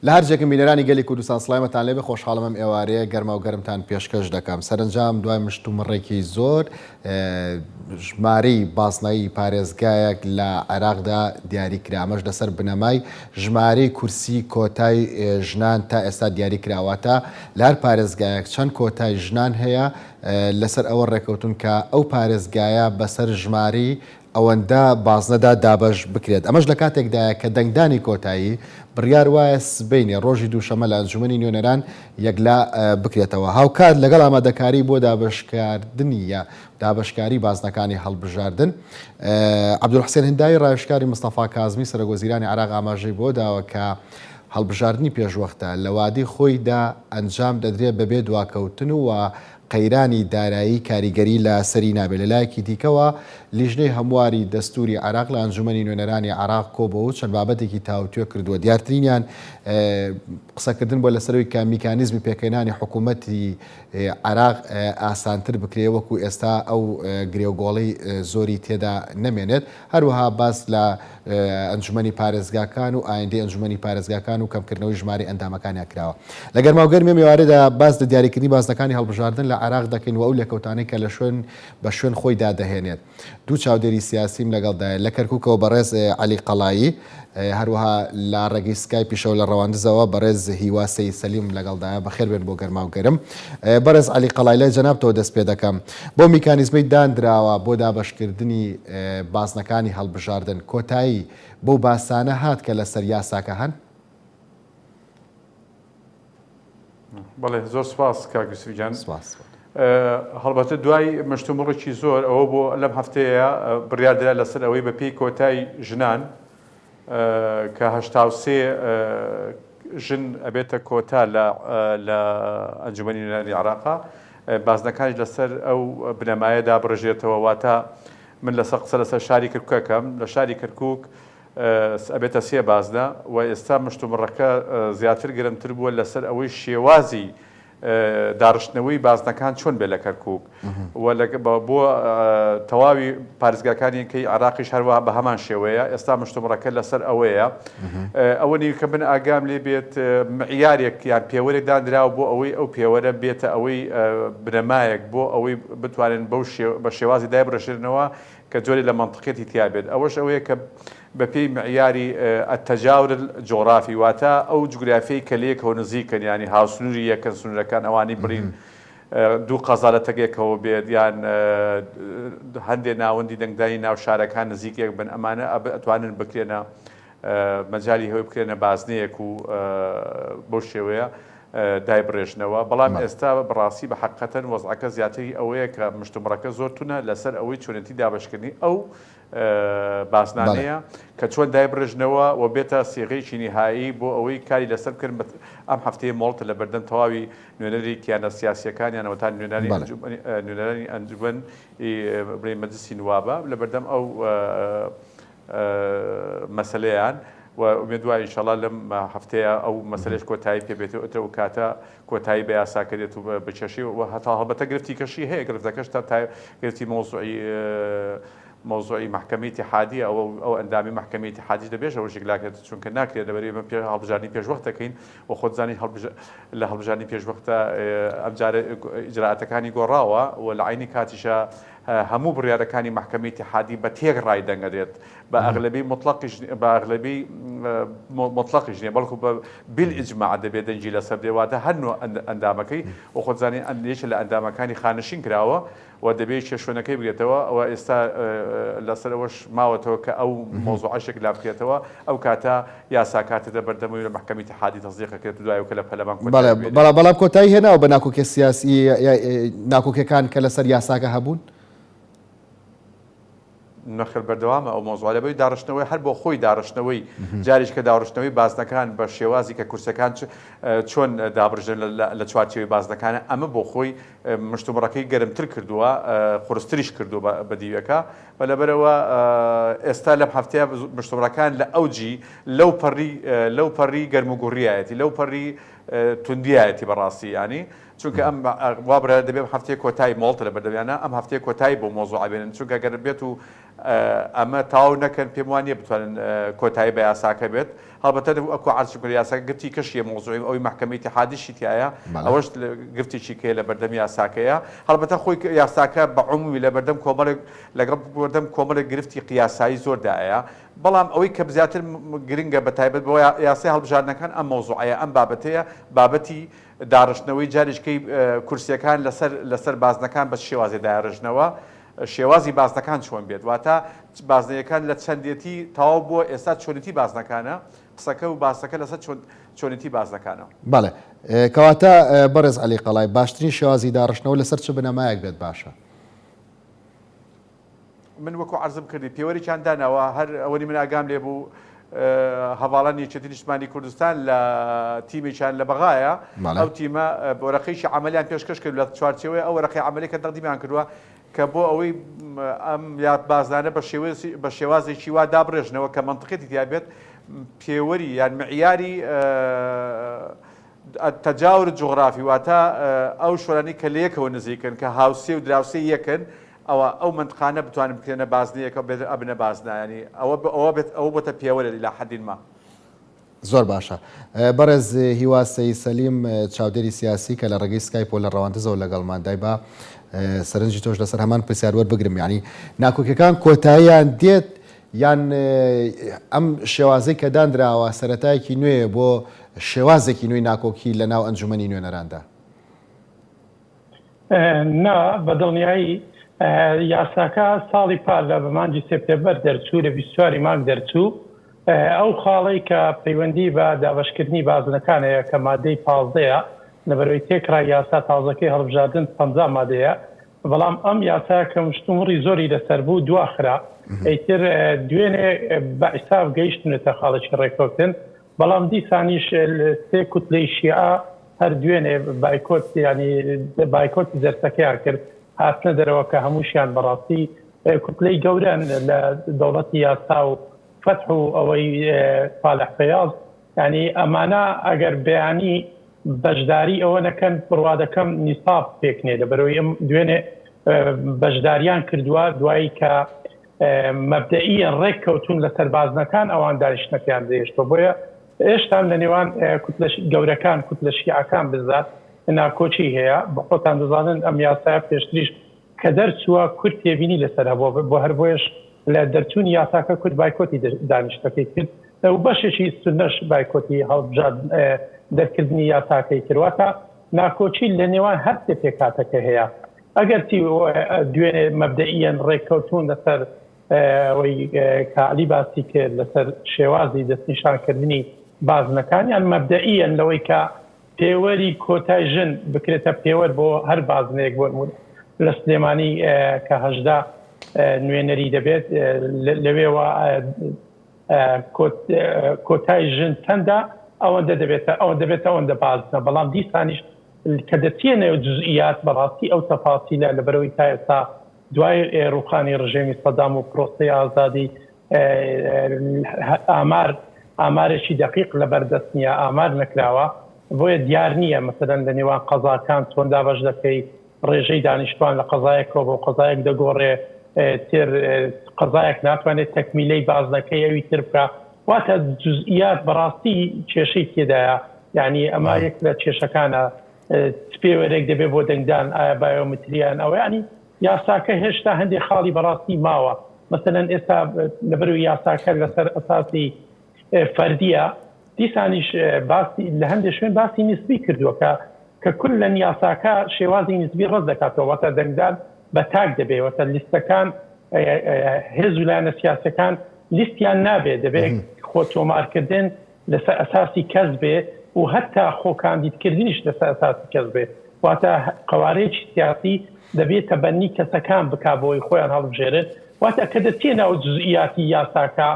لە هەرجێکم بینەرانی گەلی کوردستان سڵایمەتان لێبێ خۆشحاڵم ئەم ئێوارەیە گەرما و گەرمتان پێشکەش دەکەم. سەرنجام دوای مشتومڕێکی زۆر ژمارەی بازنایی پارێزگایەک لە عێراقدا دیاری کرا. ئەمەش لەسەر بنەمای ژمارەی کورسی کۆتای ژنان تا ئێستا دیاری کراواتە لە هەر پارێزگایەک چەند کۆتای ژنان هەیە لەسەر ئەوە ڕێکەوتون کە ئەو پارێزگایە بەسەر ژمارەی ئەوەندە بازنەدا دابەش بکرێت. ئەمەش لە کاتێکدایە کە دەنگدانی کۆتایی بڕیار وایە سبەینێ ڕۆژی دووشەمە لە ئەنجومەنی نوێنەران یەکلا بکرێتەوە. هاوکات لەگەڵ ئامادەکاری بۆ دابشکاردنی یا دابشکاری بازنەکانی هەڵبژاردن عەبدولحسین هنداوی ڕاوێژکاری مستەفا کازمی سەرۆکوەزیرانی عێراق ئاماژەی بۆ داوە کە هەڵبژاردننی پێشوەختە لە وادی خۆیدا ئەنجام دەدرێت بەبێ دواکەوتن و قەیرانی دارایی کاریگەری لە سەری نابێت. لە لایەکی دیکەوە لیژنەی هەمواری دەستوری عێراق لە ئەنجومەنی نوێنەرانی عێراق کۆبەوە چەند بابەتێکی تاوتوێ کردووە. دیارترینیان قسەکردن بۆ لەسەرەوەی کە میکانیزمی پێکەنانی حکوومەتی عێراق ئاسانتر بکرێ وەکو ئێستا ئەو گرێوگۆڵی زۆری تێدا نەمێنێت. هەروەها باس لە ئەنجومەنی پارێزگاکان و ئایندەی ئەنجومەنی پارێزگاکان و کەمکردنەوەی ژماری ئەندامەکانیان کراوە. لە گەرماوگەرمی ئێوارەدا باس لە دیاریکردنی بازنەکانی هەڵبژاردن لە عێراق دەکەین و ئەو لێکەوتانەی کە لە بە شوێن خۆیدا دەهێنێت. دوو چاودێری سیاسیم لەگەڵدایە لە کەرکووکەوە بەڕێز عەلی قەڵایی، هەروەها لە ڕێگەی سکایپیشەوە لە ڕەواندزەوە بەڕێز هیوا سەید سەلیم لەگەڵدایە. بەخێر بێن بۆ گەرماوگەرم. بەڕێز عەلی قەڵایی لای جەنابتەوە دەست پێ دەکەم. بۆ میکانیزمەی دانراوە بۆ دابەشکردنی بازنەکانی هەڵبژاردن کۆتایی بۆ باسانە هات کە لەسەر یاساکە هەن؟ بەڵێ زۆر سپاس کاک یوسفجان. هەڵبەتە دوای مشتومڕێکی زۆر ئەوە بۆ لەم هەفتەیە بڕیاردرا لەسەر ئەوەی بە پێی کۆتای ژنان کە 83 ژن ئەبێتە کۆتا لە ئەنجومەنی نوێنەرانی عێراقا بازنەکانی لەسەر ئەو بنەمایە دابڕژێتەوە. واتە من لەسەر قسە لەسەر شاری کەرکووکەکەم. لە شاری کەرکووک ئەبێتە 3 بازنە و ئێستا مشتومڕەکە زیاتر گرمتر بووە لەسەر ئەوەی شێوازی داڕشتنەوەی بازنەکان چۆن بێ لە کەرکووک بۆ تەواوی پارێزگاکانیکەی عێراقیش هەروە بە هەمان شێوەیە. ئێستا مشتومڕەکە لەسەر ئەوەیە ئەوەنی کە من ئاگام لێ بێت معیارێک یان پێوەرێک دانراوە بۆ ئەوەی ئەو پێوەرە بێتە ئەوەی بنەمایەک بۆ ئەوەی بتوانن بە شێوازی دایبڕێژێنەوە کە جۆری لە منطقێتی تیا بێت. ئەوەش ئەوەیە کە بە پێی معیاری التەجاور الجۆغرافی واتە ئەو جوگرافیای کە لێکەوە نزیکن ینی هاوسنووری یەکەن سنوورەکان ئەوانی برین دوو قەزا لە تەگێکەوە بێت یان هەندێک ناوەندی دەنگدانی ناو شارەکان نزیکێک بن ئەمانە ئەتوانن بکرێنە مەجای هەوی بکرێنە بازنەیەک و بۆ شێوەیە دایبڕێژنەوە. بەڵام ئێستا بەڕاستی بە حەقەتەن وەزعەکە زیاتری ئەوەیە کە مشتومڕەکە زۆر تونە لەسەر ئەوەی چۆنێتی دابشکردنی ئەو باسنانەیە کە چۆن دایبڕێژنەوە و بێتە سێغەیەکی نهایی بۆ ئەوەی کاری لەسەر بکردن ئەم هەفتەیە مۆڵتە لە بەردەم تەواوی نوێنەری کیانە سیاسیەکانیانەوەتان نوێنەری ئەنجومەن بڵێ مەجلیسی نوابە لە بەردەم ئەو مەسەلەیان و ئومێدوای ئینشاڵڵا لەم هەفتەیە ئەو مەسەلەش کۆتایی پێبێتەوە و کاتە کۆتایی بە یاساکردێت و بچەشی و هەتا هەڵبەتە گرفتی کەشی هەیە گرفتەکەش تا گرفتی مۆزوعی محکمەی اتحادیە ئەو ئەندامی محکمەی اتحادیش دەبێت ئەوە ژێگلاکرێت چونکە ناکرێت لەبەرەوەی ئێمە هەڵبژاردننی پێشوەخت دەکەین و خۆت زانین لە هەڵبژاردننی پێشوەختە ئەمجارە ئیجراعاتەکانی گۆڕاوە و لە عینی کاتیشە هەموو بڕیارەکانی محکمەی اتحادی بە تێک ڕای دەنگەدرێت بە ئەغلبی مطلقیش نییە بەڵکو بالئیجماع دەبێت دەنجی لەسەر دێواتە هەر نوع ئەندامەکەی و خۆت زانین یەکێک لە ئەندامەکانی خانشین کراوە و دەبێت شوێنەکەی بگرێتەوە ئەوە ئێستا لەسەر ئەوەش ماوەتەوە کە ئەو مۆزوعەشێک لا بکرێتەوە ئەو کاتە یاساکاتە بەردەمەوەی لە محکمەی اتحادی تەصدیقەکرێت و دوایەوە کە لە پەرلەمان بەڵام کۆتایی هێناوە بە ناکۆکیە سیاسی ناکۆکیەکان کە لەسەر یاساکە هەبوون نەخر بەردەوامە ئەو مۆزوع لەبەوەی داڕشتنەوەی هەر بۆ خۆی داڕشتنەوەی جاریش کە داڕشتنەوەی بازنەکان بە شێوازی کە کورسەکان چۆن دابڕژن لە چوارچێوەی بازنەکانە ئەمە بۆ خۆی مشتومڕەکەی گەرمتر کردووە خورستریش کردووە بە دیوەکە و لەبەرەوە ئێستا لەم هەفتەیە مشتومڕەکان لە ئەوجی لەو پەڕی گەرموگوڕیایەتی لەو پەڕی توندیایەتی بەڕاستی ینی چونکە ئەم وابرە دەبێت هەفتەیە کۆتایی مۆڵتە لە بەردەمیانە ئەم هەفتەیە کۆتایی بۆ مۆزوع بێنن چونکە گەر بێت و ئەمە تاو نەکەن پێم وانە بتوانن کۆتایی بە یاساکە بێت هەڵبەتە ئەکو عرض کرد یاسا گرتی کەشیە مۆزوعی ئەوی محکەمەی اتحادیشی تایە ئەوەش گرتێکی کێ لە بەردەم یاساکەیە هەڵبەتە خۆی یاساکە بە عمومی لە بەردەم کۆمەڵێک لەگەڵ بەردەم کۆمەڵێک گرفتی قیاسایی زۆردایە بەڵام ئەوەی کە بزیاتر گرنگە بە تایبەت بۆ یاسای هەڵبژاردنەکان ئەم مۆزوعەیە ئەم بابەتەیە بابەتی داڕشتنەوەی جاریشکەی کورسیەکان لەسەر بازنەکان بە شێوازی داڕژنەوە شێوازی بازنەکان چۆن بێت واتە بازنەکان لە چەندێتی تەواو بۆ ئێستا چۆنیتی بازنەکانە قسەکە و باسەکە لەسەر چۆنیتی بازنەکانەوە بەڵێ کەواتە بەڕێز عەلی قەڵای باشترین شێوازی داڕشتنەوە لەسەر چ بنەمایەک بێت باشە من وەکو عەرزم کردی پێوەریان داناوە هەر ئەوەی من ئاگام لێ بوو هەواڵان یەکێتی نیشتمانی کوردستان لە تیمێکیان لە بەغایە ئەو تیمە بۆرەقەیشی عملیان پێشکەش کرد لە چوارچەوەی ئەو وەرەقەی عملێکە تەقدیمیان کردووە کە بۆ ئەوەی ئەم یاد بازانە بە شێوازێکی وا دابڕێژنەوە کە منطقێتی تیابێت پێوەری یان معیاری تەجاور جوغرافی واتە ئەو شوێنانی کە لە یەکەوە نزیکن کە هاوسێ و دراوسێ یەکن ئەو منطقانە بتوانن بکرێنە بازنەیەکە ئەبنە بازنایانی ئەوە بۆتە پێوەرە لە حەدین ما زۆر باشە بەڕێز هیواسەی سەلیم چاودێری سیاسی کە لە ڕێگەی سکایپ و لە ڕەوانتزەوە لەگەڵمان دای بە سەرنجی تۆش لەسەر هەمان پرسیار وەربگرم یعنی ناکۆکیەکان کۆتاییان دێت یان ئەم شێوازەی کە دانراوە سەرەتایەکی نوێ بۆ شێوازێکی نوێی ناکۆکی لە ناو ئەنجومەنی نوێنەراندا نا بەدڵنیایی یاساکە ساڵی پار لە بەمانجی سپتێمبەر دەرچوو لە 24 مانگ دەرچوو ئەو خاڵی کە پەیوەندی بە دابەشکردنی بازنەکانەیە کە مادەی 15ەیە لەبەرەوەی تێکرا یاسا تازەکەی هەڵبژاردن 50 مادەیە بەڵام ئەم یاسا کە مشتومڕی زۆری لەسەر بوو دواخرا ئەیتر دوێنێ بە ئیساف گەیشتنێتە خاڵێکی ڕێکۆتن بەڵام دیسانیش سێ کوتلەی شیعە هەر دوێنێ بایکۆت ینی بایکۆتی دەرسەکەیان کرد هاتنە دەرەوە کە هەمووشیان بەڕاستی کوتلەی گەورن لە دەوڵەتی یاسا و فتح و ئەوەی فالح فەیاض ینی ئەمانە ئەگەر بەیانی بەشداری ئەوە نەکەن بڕوادەکەم نیساب پێکنێ لەبەرەوەی ئەم دوێنێ بەشداریان کردووە دوایی کە مەبدەئیەن ڕێک کەوتون لە سەربازنەکان ئەوان دانیشتنەکەیان دەیشتۆ بۆیە ئێشتان لە نێوان گەورەکان کوتلە شیعەکان بزات ناکۆچی هەیە بە خۆتان دەزانن ئەم یاسایە پێشتریش کە دەرچووە کورد تێبینی لەسەر هەبووە بۆ هەر بۆیش لە دەرچوونی یاساکە کورد بایکۆتی دانیشتەکەی کرد و بەشێکی سنەش بایکۆتی هەڵبژاد دەرکردنی یاساکەی کردواتە ناکۆچی لە نێوان هەر سێ پێکاتەکە هەیە ئەگەر دوێنێ مەبدەئیەن ڕێککەوتون لەسەر ئەوەی کاعلی باسی کرد لەسەر شێوازی دەستنیشانکردنی بازنەکانیان مەبدەئیەن لەوەی کە پێوەری کۆتای ژن بکرێتە پێوەر بۆ هەر بازنەیەک بۆ لە سلێمانی کە هەژدا نوێنەری دەبێت لەوێوە کۆتای ژن چەندە ئەوەندە دەبێتە ئەوەندە بازنە بەڵام دیسانیش کە دەچێنێ جزئیات بەڕاستی ئەو تەفاسیلە لەبەرەوەی تا ئێستا دوای ڕوخانی ڕژێمی سەدام و پرۆسەی ئازادی ئامارێکی دقیق لەبەردەست نییە ئامار نەکراوە بۆیە دیار نییە مەسەلەن لە نێوان قەزاکان چۆن دابەش دەکەی ڕێژەی دانیشتوان لە قەزایەکەوە بۆ قەزایەک دەگۆڕێ تر قەزایەک ناتوانێت تەکمیلەی بازنەکەی ئەوی تر بکە واتە جزئیات بەڕاستی کێشەی تێدایە یعنی ئەمە یەک لە کێشەکانە پێوەرێک دەبێت بۆ دەنگدان ئایا بایۆمتریان ئەوە ینی یاساکە هێشتا هەندێک خاڵی بەڕاستی ماوە مەسەلەن ئێستا لەبەروی یاساکە لەسەر ئەساسی فەردیە دیسانیش باسی لە هەندێک شوێن باسی نسبی کردووە کە کل لە یاساکە شێوازی نسبی ڕەت دەکاتەوە واتە دەنگدان بە تاک دەبێتە لیستەکان هێز ویلایەنە سیاسەکان لیستیان نابێت دەبێت خۆ تۆمارکردن لەسەر ئەساسی کەس بێ و هەتا خۆکاندیدکردنیش لەسەر ئەساسی کەس بێ واتە قوارەیەکی سیاسی دەبێت تەبەنی کەسەکان بکا بۆی خۆیان هەڵبژێرن واتە کە دەچێنەوە جزئیاتی یاساکە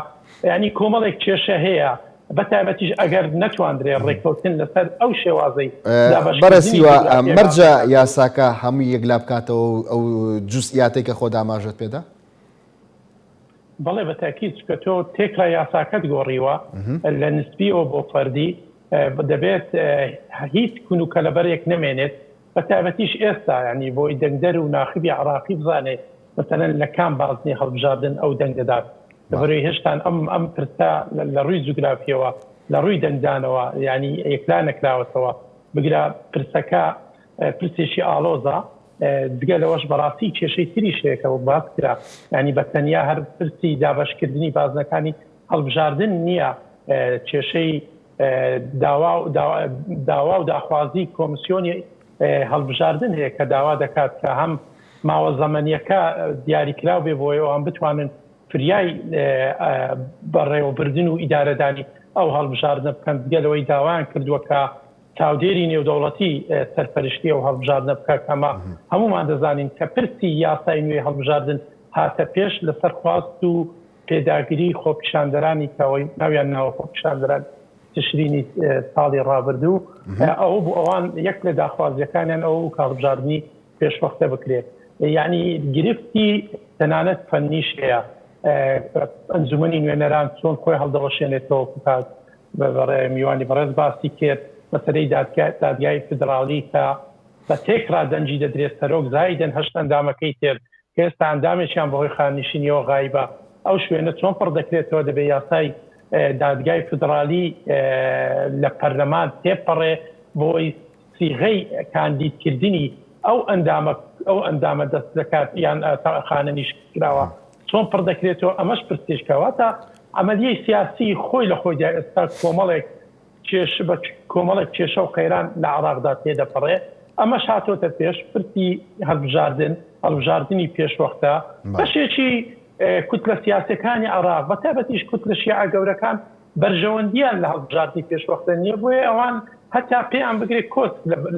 ینی کۆمەڵێک کێشە هەیە بەتایبەتیش ئەگەر نەتواندرێ ڕێککەوتن لەسەر ئەو شێوازەی بەرەسیوە مەرجە یاساکە هەموو یەکلا بکاتەوە ئەو جوزئیاتێک کە خۆ داماژت پێدا بەڵێ بەتاکید کە تۆ تێکرا یاساکەت گۆڕیوە لە نسبیەوە بۆ فەردی دەبێت هیچ کونوکە لەبەرێک نەمێنێت بەتایبەتیش ئێستا ینی بۆی دەنگدەر و ناخبی عراقی بزانێت مثلەن لە کام بازنی هەڵبژاردن ئەو دەنگدات لەبەرەوەی هێشتان ئەم پرسا لە ڕووی جوگرافیەوە لە ڕووی دەنگدانەوە ینی یەکلا نەکراوەتەوە بگرە پرسەکە پرسێکی ئالۆزە دگە لەوەش بەڕاستی کێشەی تریشەیەکە و باس کرا ینی بە تەنیا هەر پرسی دابەشکردنی بازنەکانی هەڵبژاردن نییە کێشەی داوا و داخوازی کۆمسیۆنی هەڵبژاردن هەیە کە داوا دەکات کە هەم ماوە زەمەنیەکە دیاریکراو بێ بۆیەوە ئەم بتوانن فریای بەڕێوەبردن و ئیدارەدانی ئەو هەڵبژاردنە بکەن گەلەوەی داوایان کردووە کە چاودێری نێودەوڵەتی سەرپەرشتی ئەو هەڵبژاردنە بکە کەمە هەمومان دەزانین کە پرسی یاسای نوێ هەڵبژاردن هاتە پێش لەسەر خواست و پێداگیری خۆپیشاندەرانی کەەوەی ناویان ناوە خۆپیشاندەران تشرینی ساڵی ڕابردوو ئەو بۆ ئەوان یەک لە داخوازیەکانیان ئەو هەڵبژاردننی پێشوەختە بکرێت یعنی گرفتی تەنانەت فەنیش هەیە ئەنجومەنی نوێنەران چۆن خۆی هەڵدەوەشێنێتەوە کات بەڕێ میوانی بەڕێز باسی کرد مەسەلەی دادگای فدراڵی کە بە تێکرا دەنجی دەدرێت سەرۆک زایدن هەشت ئەندامەکەی تێر کە ئێستا ئەندامێکیان بەهۆی خاننشینیەوە غایبە ئەو شوێنە چۆن پڕ دەکرێتەوە دەبێ یاسای دادگای فدرالی لە پەرلەمان تێپەڕێ بۆی سیغەی کاندیدکردنی ئەو ئەندامە دەست دەکات یان خانەنیش کراوە چۆن پڕ دەکرێتەوە ئەمەش پرسیشکەوە تا ئەمەلیەی سیاسی خۆی لە خۆی ئێستا کۆمەڵێک کۆمەڵێک کێشە و قەیران لە عراقدا تێدەپەڕێ ئەمەش هاتۆتە پێش پرسی هەڵبژاردننی پێشوەختە بەشێکی کوتلە سیاسەکانی عراق بە تایبەتیش کوتلە شیعە گەورەکان بەرژەوەندیان لە هەڵبژاردننی پێشوەختە نییە بۆیە ئەوان هەتا پێیان بگرێت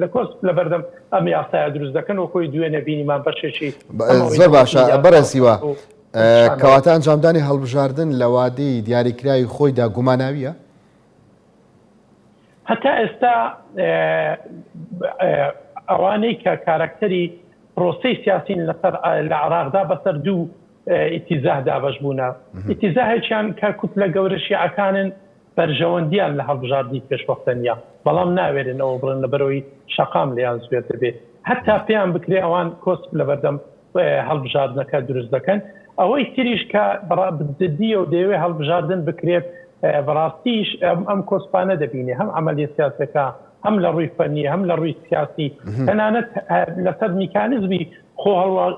لە کۆست لە بەردەم ئەم یاسایە دروست دەکەن و خۆی دوێنە بینیمان بەشێکی زۆر باشە بەڕێزیوە کەواتە ئەنجامدانی هەڵبژاردن لە وادەی دیاریکراوی خۆیدا گوماناویە هەتا ئێستا ئەوانەی کە کارکتەری پرۆسەی سیاسین لە عراقدا بەسەر دوو ئیتیزاه دابەش بوونە ئیتیزاهێکیان کە کوتلە گەورە شیعەکانن بەرژەوەندیان لە هەڵبژاردننی پێشوەختە نیە بەڵام ناوێرن ئەوە بڵن لەبەرەوەی شەقام لێیان زوێت دەبێت هەتا پێیان بکرێ ئەوان کۆست لە بەردەم هەڵبژاردنەکە دروست دەکەن ئەوەی تریش کە بدیە و دەیەوێ هەڵبژاردن بکرێت بەڕاستیش ئەم کۆسپانە دەبینێ هەم عملی سیاسەکە هەم لە ڕووی فەنی هەم لە ڕووی سیاسی تەنانەت لەسەر میکانیزمی خۆ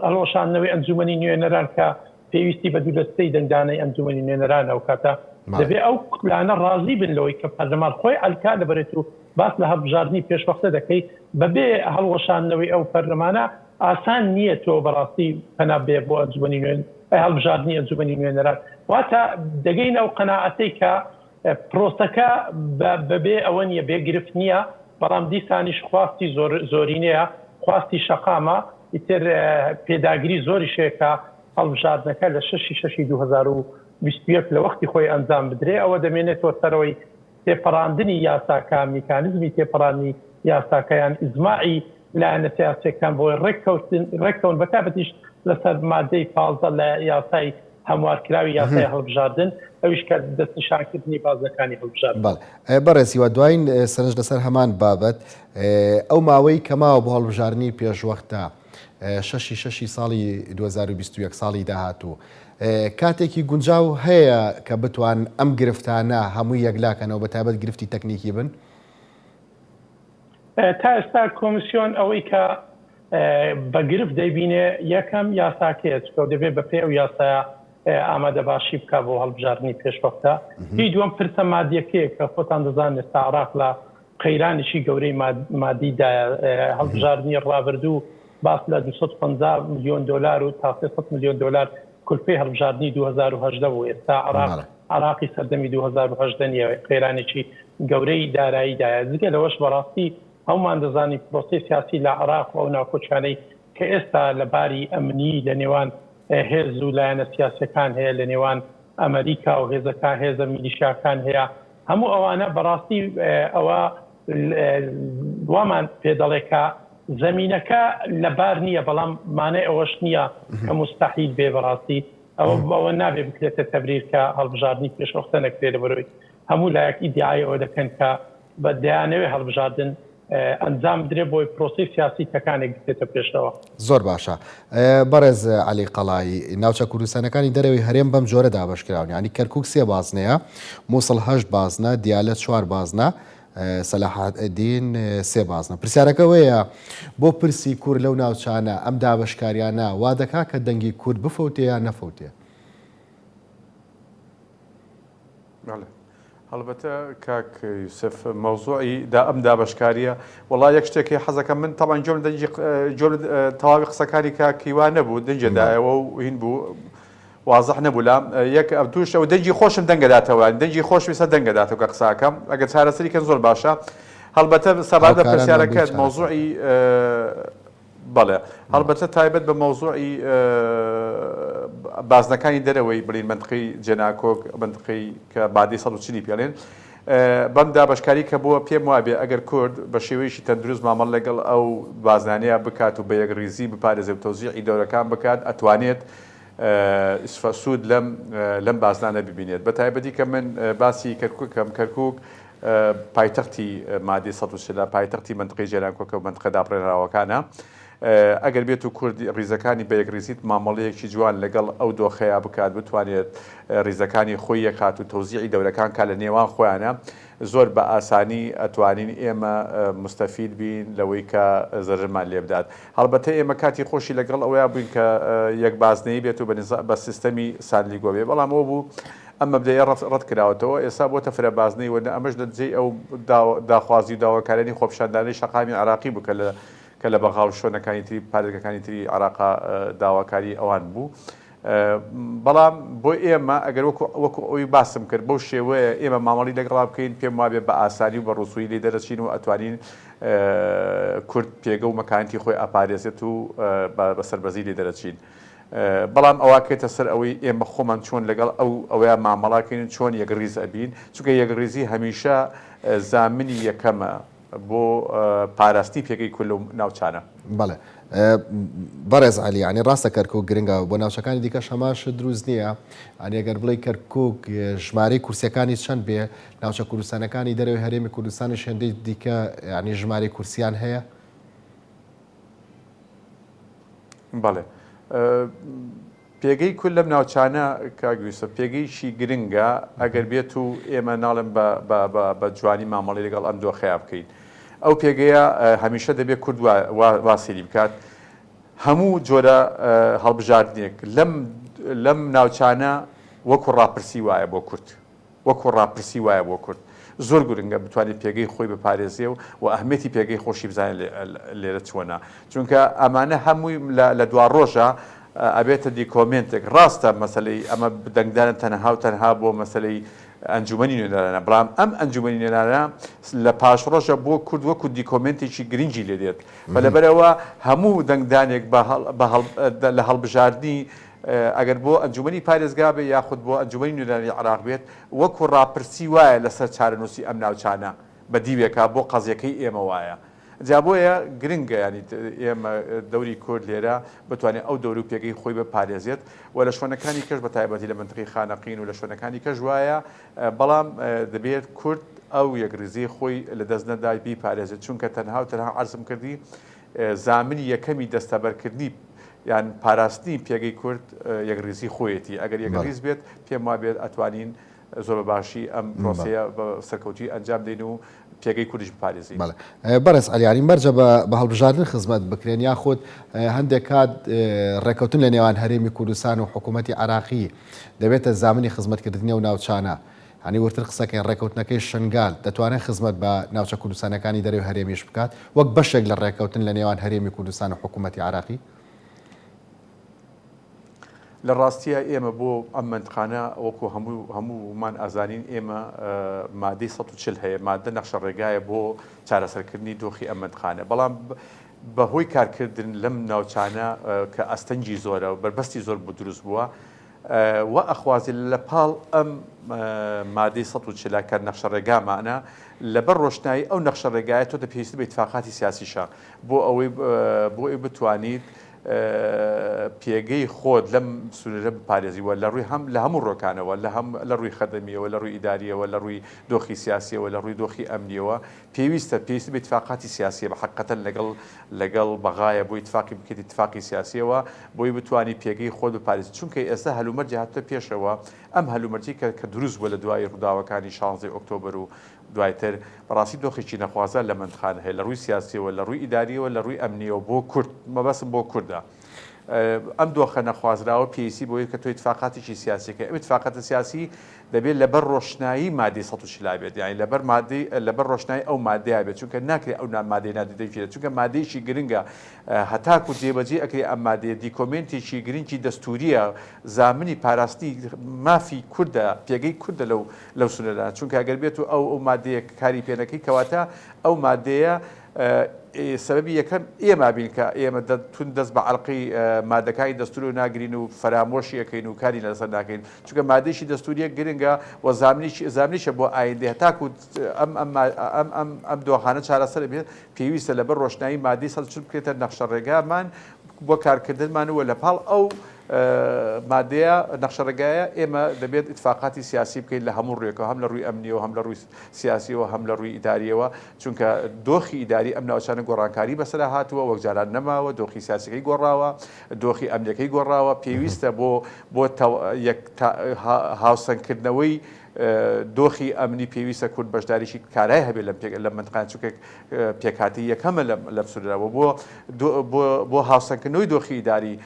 هەڵۆشانەوەی ئەنجومەنی نوێنەران کە پێویستی بە دوودەستەی دەنگدانەی ئەنجومەنی نوێنەران ئەو کاتە دەبێ ئەو کوتلانە ڕازی بن لەوەی کە پەرلەمان خۆی ئەلکا دەبرێت و باس لە هەڵبژاردننی پێشوەختە دەکەی بەبێ هەڵۆشانەوەی ئەو پەرلەمانە ئاسان نییە تۆ بەڕاستی پەنا بێ بۆ ئەنجومەنی نوێن هەڵبژاردننی ئەنجومەنی نوێنەران واتە دەگەین ئەو قەناعەتەی کە پرۆسەکە بەبێ ئەوە نیە بێگرفت نییە بەڵام دیسانیش خواستی زۆرینەیە خواستی شەقامە ئیتر پێداگیری زۆری شێکە هەڵبژاردنەکە لە 6/6/2021 لە وەختی خۆی ئەنجام بدرێ ئەوە دەمێنێتەوە سەرەوەی تێپەڕاندنی یاساکە میکانیزمی تێپەڕاندنی یاساکەیان ئیزماعی لایەنە سیاسیەکان بۆی ڕێککەون بەتابەتیش لەسەر مادەی 15 لە یاسای هەموارکراوی یاسای هەڵبژاردن ئەویش کە دەستنیشانکردنی بازەکانی هەڵبژاردن بەڕێزیوە دوایین سەرنج لەسەر هەمان بابەت ئەو ماوەی کەماوە بۆ هەڵبژاردننی پێشوەختە 6 ساڵی 2021 ساڵی داهاتوو کاتێکی گونجاو هەیە کە بتوان ئەم گرفتانە هەمووی یەکلاکەنەوە بەتابەت گرفتی تەکنیکی بن تا ئێستا کۆمسیۆن ئەوەی کە بەگرفت دەیبینێ یەکەم یاساکەیە چکە دەبێت بە پێ ئەو یاسایە ئامادە باشی بکە بۆ هەڵبژاردننی پێشوەختە هی دووەم پرسە مادیەکەیە کە خۆتان دەزان ئێستا عراق لە قەیرانیشی گەورەی مادیدایە هەڵبژاردننی ڕابردوو باس لە 250 میلیۆن دلار و تا 300 میلیۆن دلار کولپەی هەڵبژاردننی 2010 بوو ئێستا عراقی سەردەمی 2010 نیە قەیرانێکی گەورەی داراییدایە جگە لەوەش بەڕاستی هەمومان دەزانی پرۆسی سیاسی لە عراق و ئەو ناوکۆچانەی کە ئێستا لەباری ئەمنی لە نێوان هێز و لایەنە سیاسەکان هەیە لە نێوان ئەمریکا و هێزەکان هێزە میلیشیاکان هەیە هەموو ئەوانە بەڕاستی ئەوە وامان پێدەڵێکە زەمینەکە لەبار نییە بەڵام مانای ئەوەش نییە کە مستحیل بێ بەڕاستی ئەوە نابێ بکرێتە تەبریر کە هەڵبژاردننی پێشوەختە نەکرێت بەرەوەی هەموو لایەک ئیدعای ئەوە دەکەن کە بە دەیانەوێ هەڵبژاردن ئەنجام درێ بۆی پرۆسی سیاسی تەکانێک بێتە پێشەوە. زۆر باشە. بەڕێز عەلی قەڵایی، ناوچە کوردستانەکانی دەرەوەی هەرێم بەم جۆرە دابەشکراون، ینی کەرکووک 3 بازنەیە، مووسڵ 8 بازنە، دیالەت 4 بازنە، سەلاحەدین 3 بازنە. پرسیارەکە وەیە بۆ پرسی کورد لەو ناوچانە ئەم دابەشکاریانە وا دەکا کە دەنگی کورد بفەوتێ یا نەفەوتێ؟ هەڵبەتە کاک یوسف مەوزوعی دا ئەم دابەشکاریە وڵای یەک شتێکی حەزەکەم من تەڵان جۆر تەواوی قسەکانی کاکیوان نەبوو دەنجەدایەوە و هین بوو وازح نەبوو لام یەک دووشە و دەنجی خۆشم دەنگەداتەوە دەنجی خۆش ویسە دەنگەداتەوە کە قساکەم ئەگەر چارەسەریکەن زۆر باشە. هەڵبەتە سەبارەت بە پرسیارەکەت مەوزوعی بەڵێ هەڵبەتە تایبەت بە مەوزوعی بازنەکانی دەرەوەی برین منطقەی جێناکۆک منطقەی کە بادی 140 پێڵێن بەم دابەشکاری کە بووە پێم وابێ ئەگەر کورد بە شێوەیەشی تەندروست مامەڵ لەگەڵ ئەو بازانەیە بکات و بە یەکریزی بپارێزێ و تەوزیعی دەورەکان بکات ئەتوانێت سوود لەم بازانە ببینێت. بە تایبەتی کە من باسی کەرکووکەم کەرکووک پایتەختی مادی 140 پایتەختی منطقەی جێناکۆکە و منطقە داپڕێنراوەکانە. ئەگەر بێت و کورد ڕیزەکانی بە یەکریزیت مامەڵەیەکی جوان لەگەڵ ئەو دۆخەیە بکات بتوانێت ڕیزەکانی خۆی یەکات و تەوزیعی دەورەکان کا لە نێوان خۆیانە زۆر بە ئاسانی ئەتوانین ئێمە مستەفید بین لەوەی کە زەرمان لێ بدات. هەڵبەتە ئێمە کاتی خۆشی لەگەڵ ئەوەیە بووین کە یەک بازنەی بێت و بە سیستەمی سالیگۆ بێ بەڵام ئەوە بوو ئەمە بدەیە ڕەت کراوەتەوە ئێستا بۆتە فرە بازنەی وەنە ئەمەش لەجێی ئەو داخوازی و داواکارانی خۆپشاندانەی شەقامی عراقی بوو کە لە بەغاڵ شوێنەکانی تری پارێزەکانی تری عراقا داواکاری ئەوان بوو. بەڵام بۆ ئێمە ئەگەر وەکو ئەوی باسم کرد بەو شێوەیە ئێمە مامەڵی لەگەڵا بکەین پێم وابێ بە ئاسانی و بە ڕووسوی لێ دەرەچین و ئەتوانین کورد پێگە و مەکانتی خۆی ئاپارێزێت و بە سەربەزی لێ دەرەچین. بەڵام ئەواکێتە سەر ئەوەی ئێمە خۆمان چۆن لەگەڵ ئەوەیە مامەڵاکەین چۆن یەکریز ئەبین چونکە یەکریزی هەمیشە زامنی یەکەمە بۆ پاراستنی پێگەی کورد لەو ناوچانە. بەڵێ بەڕێز عەلی ینی ڕاستە کەرکووک گرنگە بۆ ناوچەکانی دیکە شەماش دروست نییە ئەگەر بڵێ کەرکووک ژمارەی کورسیەکانی چەند بێ ناوچە کوردستانەکانی دەرەوەی هەرێمی کوردستانی شوێندەی دیکە ینی ژمارەی کورسیان هەیە؟ بەڵێ پێگەی کورد لەم ناوچانە کاگویسە پێگەیشی گرنگە ئەگەر بێت و ئێمە ناڵم بە جوانی مامەڵی لەگەڵ ئەم دۆخەیە بکەین. ئەو پێگەیە هەمیشە دەبێت کورد واسیری بکات هەموو جۆرە هەڵبژاردنێک لەم ناوچانە وەکو ڕاپرسی وایە بۆ کورد وەکو ڕاپرسی وایە بۆ کورد زۆر گرنگە بتوانێت پێگەی خۆی بپارێزێ و ئەهمێتی پێگەی خۆشی بزانێت لێرە چۆنە چونکە ئەمانە هەمووی لە دوا ڕۆژە ئەبێتە دیکۆمنتێک ڕاستە مەسلەی ئەمە دەنگدانە تەنها و تەنها بۆ مەسلەی ئەنجومەنی نوێنەرانە بەڵام ئەم ئەنجومەنی نوێنەرانە لە پاش ڕۆژە بۆ کورد وەکو دیکۆمنتێکی گرنگی لێ دێت بەلەبەرەوە هەموو دەنگدانێک لە هەڵبژاردننی ئەگەر بۆ ئەنجومەنی پارێزگا بێ یاخود بۆ ئەنجومەنی نوێنەری عراق بێت وەکو ڕاپرسی وایە لەسەر چارەنووسی ئەم ناوچانە بە دیوێکا بۆ قەزیەکەی ئێمە وایە. جا بۆیە گرنگە ینی ئێمە دەوری کورد لێرە بتوانێت ئەو دەور و پێگەی خۆی بپارێزێت و لە شوێنەکانی کەش بە تایبەتی لە منطقەی خانەقین و لە شوێنەکانی کەش وایە بەڵام دەبێت کورد ئەو یەکریزی خۆی لە دەست نەدای بیپارێزێت چونکە تەنها و تەنها عەرزم کردی زامنی یەکەمی دەستەبەرکردنی یان پاراستنی پێگەی کورد یەکریزی خۆیەتی ئەگەر یەکریز بێت پێم وابێت ئەتوانین زۆر باشی ئەم پرۆسەیە بە سەرکەوتی ئەنجام دەین و پێگەی کوردیش بپارێزین. بەڕێز عەلیانی مەرجە بە هەڵبژاردن خزمەت بکرێن یاخود هەندێک کات ڕێکەوتن لە نێوان هەرێمی کوردستان و حکوومەتی عراقی دەبێتە زامنی خزمەتکردنی و ناوچانە هەنی ورتر قسەکەین ڕێکەوتنەکەی شنگال دەتوانێت خزمەت بە ناوچە کوردستانەکانی دەرەوەی هەرێمیش بکات وەک بەشێک لە ڕێکەوتن لە نێوان هەرێمی کوردستان و حکوومەتی عراقی؟ لە ڕاستیە ئێمە بۆ ئەم منطقانە وەکو هەموومان ئازانین ئێمە مادەی 140 هەیە مادە نەخشە ڕێگایە بۆ چارەسەرکردنی دۆخی ئەم منطقانە بەڵام بەهۆی کارکردن لەم ناوچانە کە ئەستەنجی زۆرە و بربەستی زۆر بۆ دروست بووە و ئەخوازی لە پاڵ ئەم مادەی 140 کە نەخشە ڕێگامانە لەبەر ڕۆشنایی ئەو نەخشە ڕێگایە تۆ دەپێویست بە ئیتفاقاتی سیاسیشە بۆ ئەوەی بتوانیت پێگەی خۆت لەم سونەرە بپارێزیوە لە ڕووی لە هەموو ڕۆکانەوە لە ڕووی خەدەمیەوە لە ڕووی ئیداریەوە لە ڕووی دۆخی سیاسیەوە لە ڕووی دۆخی ئەمنیەوە پێویستە بە اتفاقاتی سیاسیە بە حقیقەتەن لەگەڵ بەغایە بۆ اتفاقی بکەیت اتفاقی سیاسیەوە بۆی بتوانی پێگەی خۆت بپارێزیت چونکە ئێستا هەلومەرج هاتووە پێشەوە ئەم هەلومەرجی کە دروست بووە لە دوای ڕووداوەکانی 16 ئۆکتۆبر و دوایتر بەڕاستی دۆخێکی نەخوازە لە منطقانە هەیە لە ڕووی سیاسیەوە لە ڕووی ئیداریەوە لە ڕووی ئەمنیەوە بۆ کورد مەبەستم بۆ کوردە ئەم دۆخە نەخوازراوە پێویستی بۆی کە تۆ اتفاقاتێکی سیاسیەکە ئەم اتفاقاتە سیاسی دەبێت لەبەر ڕۆشنایی مادەی 140 بێت یانی لەبەر ڕۆشنایی ئەو مادەیە بێت چونکە ناکرێت ئەو مادەی نادیدەکرێت چونکە مادەیەکی گرنگە هەتاکو جێبەجێ ئەکرێت ئەم مادەیە دیکۆمنتێکی گرنگی دەستوریە زامنی پاراستی مافی کوردە پێگەی کوردە لەو سونەرە چونکە ئەگەر بێت و ئەو مادەیە کاری پێنەکەی کەواتە ئەو مادەیە سببی یەکەم ئێمە بین کە ئێمە تون دەست بە عەڵقەی مادەکانی دەستور و ناگرین و فەرامۆشی ئەەکەین و کاری لەسەر ناکەین چونکە مادەیەکی دەستوریە گرنگە و زامنیشە بۆ ئایندێ تاکو ئەم دۆخانە چارەسەر بێت پێویستە لەبەر ڕۆشنایی مادەی 140 بکرێتە نەخشە ڕێگامان بۆ کارکردنمانەوە لە پاڵ ئەو مادەیە نەخشەڕێگایە ئێمە دەبێت اتفاقاتی سیاسی بکەین لە هەموو ڕێکەوە هەم لە ڕووی ئەمنیەوە هەم لە ڕووی سیاسیەوە هەم لە ڕووی ئیداریەوە چونکە دۆخی ئیداری ئەم ناوچانە گۆڕانکاری بەسەر هاتووە وەک جاران نەماوە دۆخی سیاسەکەی گۆڕاوە دۆخی ئەمنیەکەی گۆڕاوە پێویستە بۆ هاوسەنگکردنەوەی دۆخی ئەمنی پێویستە کورد بەشداریشی کارای هەبێت لە منطقان چونکە پێکهاتی یەکەمە لەم سوورەوە بۆ هاوسەنگکردنەوەی دۆخی ئیداری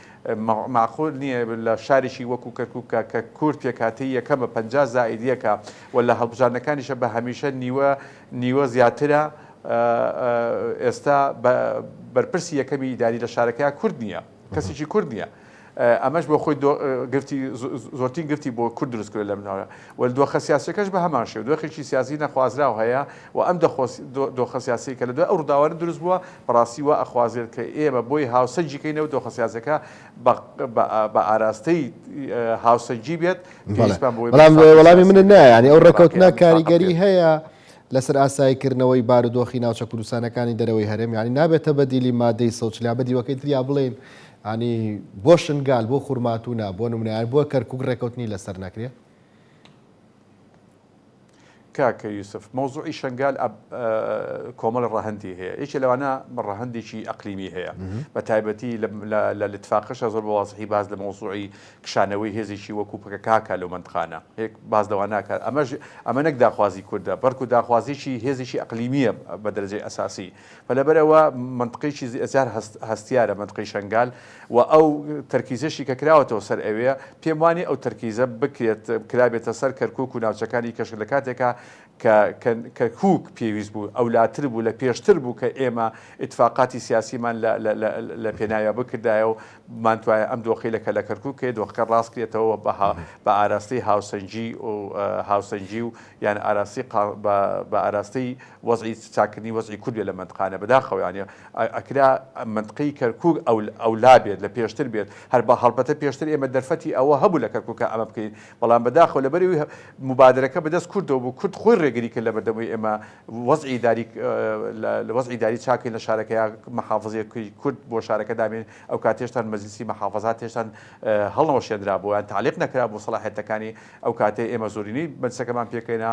معقول نییە لە شارێکی وەکو کەرکووکە کە کورد پێکهاتی یەکەمە 50 زائیدیەکە و لە هەڵبژاردنەکانیشە بە هەمیشە نیوە زیاترە ئێستا بەرپرسی یەکەمی ئیداری لە شارەکەیە کورد نییە کەسێکی کورد نییە ئەمەش بۆ خۆی زۆرترین گرفتی بۆ کورد دروستکرد لە مناوە و دۆخە سیاسەکەش بە هەمان شێوە دۆخێکی سیاسی نەخوازراو هەیە و ئەم دۆخە سیاسی کە لە دوای ئەو ڕووداوانە دروست بووە بەڕاستی وە ئەخوازێت کە ئێمە بۆی هاوسەنجیکەینەوە دۆخە سیاسەکە بە ئاراستەی هاوسەنجی بێت وەڵامی منە نایە ئەو ڕێکەوتنە کاریگەری هەیە لەسەر ئاساییکردنەوەی بارودۆخی ناوچە کوردستانەکانی دەرەوەی هەرێم ینی نابێتە بەدیلی مادەی سەوچلا بەدیوەکەی تریا بڵێن ینی بۆ شنگال بۆ خوورماتونە بۆ نمونیان بۆ کەرکووک ڕێکەوتنی لەسەر نەکرێت کاکە یوسف مۆزوعی شنگال کۆمەڵ ڕەهەندی هەیە یەکێ لەوانە ڕەهەندێکی ئەقلیمی هەیە بە تایبەتی لە لەتفاقەشە زۆر بەوازحی باز لە مۆزوعی کشانەوەی هێزێکی وەکو پکەکاکە لەو منطقانە هێک باز لەوە ناکات ئەمە نەک داخوازی کوردە بەرکو داخوازیی هێزێکی ئەقلیمیە بە دەرەجەی ئەساسی بەلەبەرەوە منطقەیەکی زیار هەستیارە منطقەی شنگال و ئەو تەرکیزەشی کە کراوەتەوە سەر ئەوەیە پێم وانی ئەو تەرکیزە بکرێت کرابێتە سەر کەرکووک و ناوچەکانی کەشک لە کاتێکە کە کوک پێویست بوو ئەولاتر بوو لە پێشتر بوو کە ئێمە اتفاقاتی سیاسیمان لە پێناوە بکردایە و مانتوایە ئەم دۆخی لەکە لە کەرکووکێ دۆخەکە ڕاستکرێتەوە بە ئاراستەی هاوسەنجی و یان بە ئاراستەی وەزعی چاکردنی وەزعی کوردێ لە منطقانە بەداخەوە یانی ئەکرا منطقەی کەرکووک ئەولا بێت لە پێشتر بێت هەر بە هەڵبەتە پێشتر ئێمە دەرفەتی ئەوە هەبوو لە کەرکووکە ئەمە بکەین بەڵام بەداخەوە لەبەری مبادرەکە بەدەست کوردەوە بوو کورد خۆی ڕێگری کرد لە بەردەمەوەی ئێمە وەزعی داری چاکەین لە شارەکەیە مەحافەزەیەکی کورد بۆ شارەکە دامێن ئەو کاتێشتان مەجلیسی مەحافەزات هێشتان هەڵەوە شێنرا بووە تعلیق نەکرا بۆ سەلاحیەتەکانی ئەو کاتێ ئێمە زۆرینەی مەجلیسەکەمان پێکەینە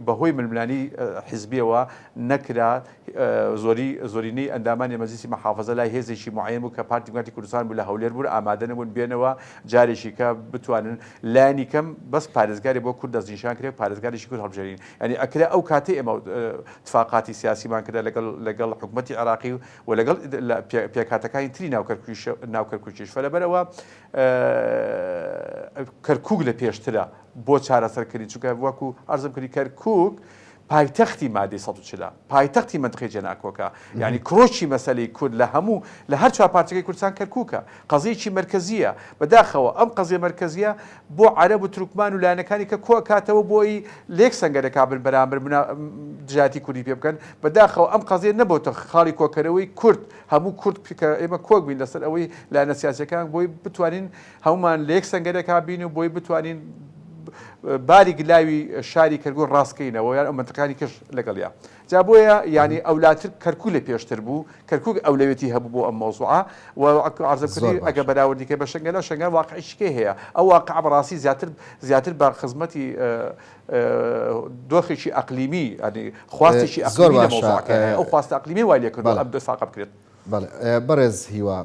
بەهۆی ململانی حیزبیەوە نەکرا زۆرینەی ئەندامانی مەجلیسی مەحافەزە لای هێزێکی معین بوو کە پارتی دیموکراتی کوردستان بوو لە هەولێر بوو ئامادە نەبوون بێنەوە جارێکی کە بتوانن لایانی کەم بەس پارێزگاری بۆ کورد دەستنیشان کرێت پارێزگاریشی کورد هەڵبژێرین ینی ئەکرا ئەو کاتێ ئێمە اتفاقاتی سیاسیمان کرد لەگەڵ حکوومەتی عێراقی و لەگەڵ پێکهاتەکانی تری ناوکەرکووکیش فەلەبەرەوە کەرکووک لە پێشترە بۆ چارەسەرکردی چونکە وەکو عەرزم کردی کەرکووک پایتەختی مادەی 140 پایتەختی منطقەی جێناکۆکە یعنی کڕۆکی مەسەلەی کورد لە هەر چوار پارچەکەی کوردستان کەرکووکە قەزەیەکی مرکزیە بەداخەوە ئەم قەزیە مرکزیە بۆ عەرەب و تورکمان و لایەنەکانی کە کاتەوە بۆی لێک سەنگەرەکە بن بەرامبەر دژاتی کوردی پێ بکەن بەداخەوە ئەم قەزیە نەبووتە خاڵی کۆکەرەوەی کورد هەموو کورد کە ئێمە کۆک بین لەسەر ئەوەی لایەنە سیاسیەکان بۆی بتوانین هەمومان لێک سەنگەرەکە بین و بۆی بتوانین باری گلاوی شاری کەرگۆ ڕاستکەینەوە یان ئەو منتەقانی کەش لەگەڵیا جا بۆیە ینی ئەولاتر کەرکوو لە پێشتر بوو کەرکوو ئەولەوێتی هەبوو بۆ ئەم مۆزوعە و عرضەکردی ئەگە بەراوردیکە بە شەنگەلە شەنگەل واقعیشکێ هەیە ئەو واقع بەڕاستی زیاتر بە خزمەتی دۆخێکی ئەقلیمی خواستێکی ئەقلیمی ئەو خواستە ئەقلیمی وای لێ کردو ئەم دەفاق بکرێت بەڕێز هیوا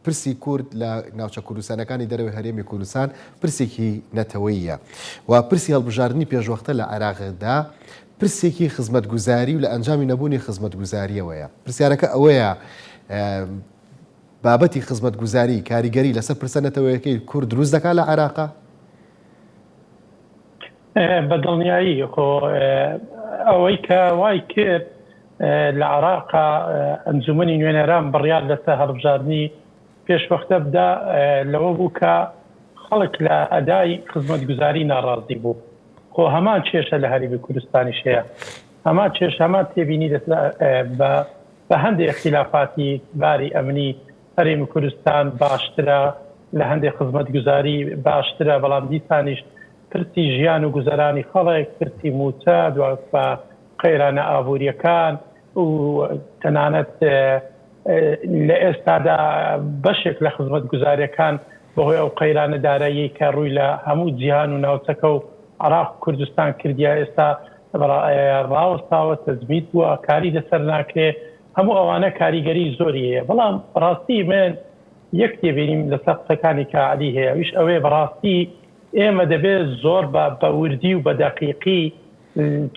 پرسی کورد لە ناوچە کوردستانەکانی دەرەوەی هەرێمی کوردستان پرسێکی نەتەوەییە و پرسی هەڵبژاردننی پێشوەختە لە عێراقدا پرسێکی خزمەتگوزاری و لە ئەنجامی نەبوونی خزمەتگوزاریەوەیە پرسیارەکە ئەوەیە بابەتی خزمەتگوزاری کاریگەری لەسەر پرسە نەتەوەیەکەی کورد دروست دەکات لە عێراقا بەدڵنیایی ئەوەی کە وای کرد لە عێراقا ئەنجومەنی نوێنەران بڕیار لەسەر هەڵبژاردننی پێشوەختە بدا لەوە بوو کە خەڵک لە ئەدای خزمەتگوزاری ناڕازی بوو خۆ هەمان کێشە لە هەرێمی کوردستانی شەیە هەمان کێش هەمان تێبینی بە هەندێک اختلافاتی باری ئەمنی هەرێمی کوردستان باشترە لە هەندێک خزمەتگوزاری باشترە بەڵام دیسانیش پرسی ژیان و گوزەرانی خەڵک پرسی موچە بە قەیرانە ئابوووریەکان و تەنانەت لە ئێستادا بەشێک لە خزمەتگوزاریەکان بەهۆی ئەو قەیرانە دارایی کە ڕووی لە هەموو جیهان و ناوچەکە و عێراق و کوردستان کردیا ئێستا ڕاوەستاوە تەزمیت بووە کاری لەسەر ناکرێ هەموو ئەوانە کاریگەری زۆری هەیە بەڵام بەڕاستی من یەک تێبینیم لەسەر قسەکانی کە عەلی هەیە ئەویش ئەوەیە بەڕاستی ئێمە دەبێت زۆر بە وردی و بە دەقیقی